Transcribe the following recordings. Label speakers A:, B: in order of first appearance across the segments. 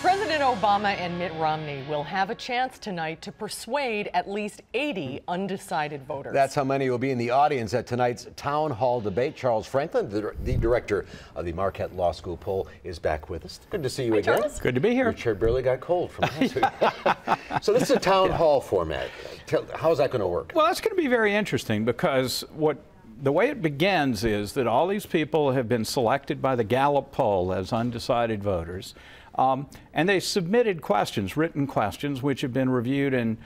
A: President Obama and Mitt Romney will have a chance tonight to persuade at least 80 undecided voters.
B: That's how many will be in the audience at tonight's town hall debate. Charles Franklin, the director of the Marquette Law School poll, is back with us. Good to see you again.
A: Charles.
C: Good to be here.
B: Your chair barely got cold from last week. So this is a town hall format. How's that going to work?
C: Well, that's going to be very interesting because the way it begins is that all these people have been selected by the Gallup poll as undecided voters. And they submitted questions, written questions, which have been reviewed and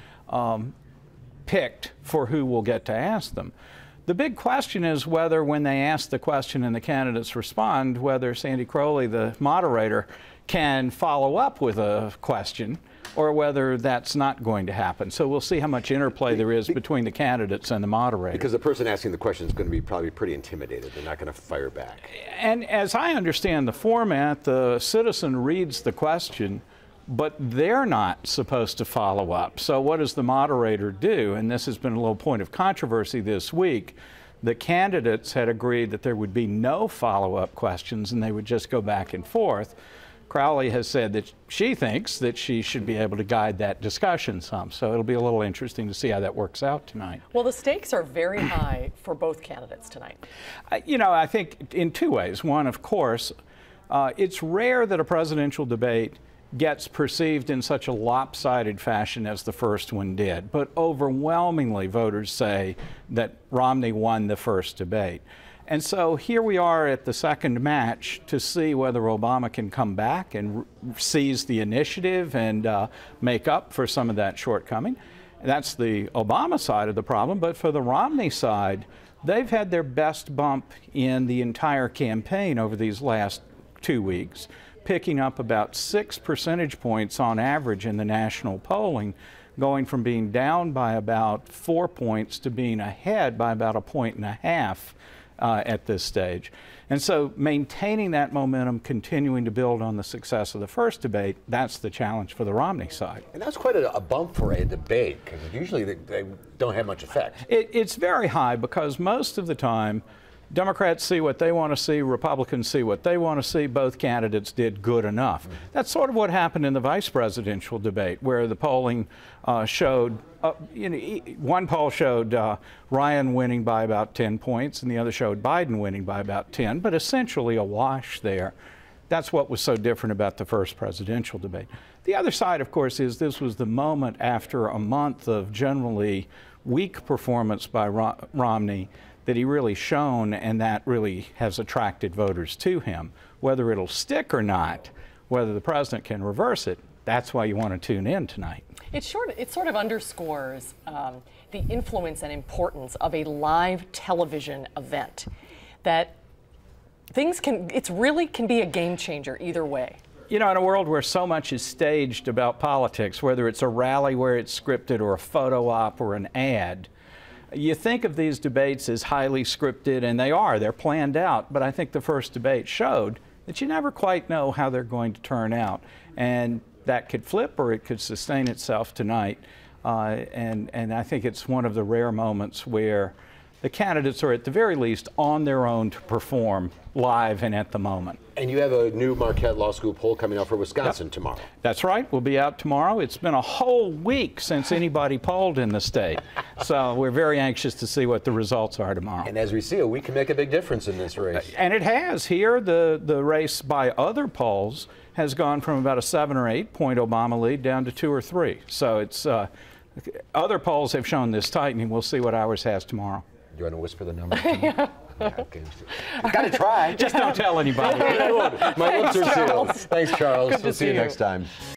C: picked for who will get to ask them. The big question is whether when they ask the question and the candidates respond, whether Sandy Crowley, the moderator, can follow up with a question or whether that's not going to happen. So we'll see how much interplay there is between the candidates and the moderator.
B: Because the person asking the question is going to be probably pretty intimidated. They're not going to fire back.
C: And as I understand the format, the citizen reads the question, but they're not supposed to follow up. So what does the moderator do? And this has been a little point of controversy this week. The candidates had agreed that there would be no follow-up questions and they would just go back and forth. Crowley has said that she thinks that she should be able to guide that discussion some. So it'll be a little interesting to see how that works out tonight.
A: Well, the stakes are very high for both candidates tonight.
C: You know, I think in two ways. One, of course, it's rare that a presidential debate gets perceived in such a lopsided fashion as the first one did. But overwhelmingly, voters say that Romney won the first debate. And so here we are at the second match to see whether Obama can come back and seize the initiative and make up for some of that shortcoming. That's the Obama side of the problem. But for the Romney side, they've had their best bump in the entire campaign over these last 2 weeks, picking up about 6 percentage points on average in the national polling, going from being down by about 4 points to being ahead by about 1.5 points. At this stage. And so maintaining that momentum, continuing to build on the success of the first debate, that's the challenge for the Romney side.
B: And that's quite a bump for a debate, because usually they don't have much effect.
C: It's very high because most of the time Democrats see what they want to see, Republicans see what they want to see. Both candidates did good enough. That's sort of what happened in the vice presidential debate, where the polling showed, one poll showed Ryan winning by about 10 points, and the other showed Biden winning by about 10, but essentially a wash there. That's what was so different about the first presidential debate. The other side, of course, is this was the moment after a month of generally weak performance by Romney that he really shone, and that really has attracted voters to him. Whether it'll stick or not, whether the president can reverse it, that's why you want to tune in tonight.
A: It sort of underscores the influence and importance of a live television event. That it really can be a game changer either way.
C: You know, in a world where so much is staged about politics, whether it's a rally where it's scripted or a photo op or an ad, you think of these debates as highly scripted, and they are. They're planned out. But I think the first debate showed that you never quite know how they're going to turn out. And that could flip or it could sustain itself tonight. And I think it's one of the rare moments where the candidates are at the very least on their own to perform live and at the moment.
B: And you have a new Marquette Law School poll coming out for Wisconsin tomorrow.
C: That's right. We'll be out tomorrow. It's been a whole week since anybody polled in the state. So we're very anxious to see what the results are tomorrow.
B: And as we see, a week can make a big difference in this race.
C: And it has. Here, the race by other polls has gone from about a 7 or 8 point Obama lead down to 2 or 3. So it's other polls have shown this tightening. We'll see what ours has tomorrow.
B: Do you want to whisper the number? Yeah, okay. Got to try.
C: Just don't tell anybody.
B: My lips are sealed. Thanks, Charles.
A: Good to
B: We'll see you
A: see you.
B: next time.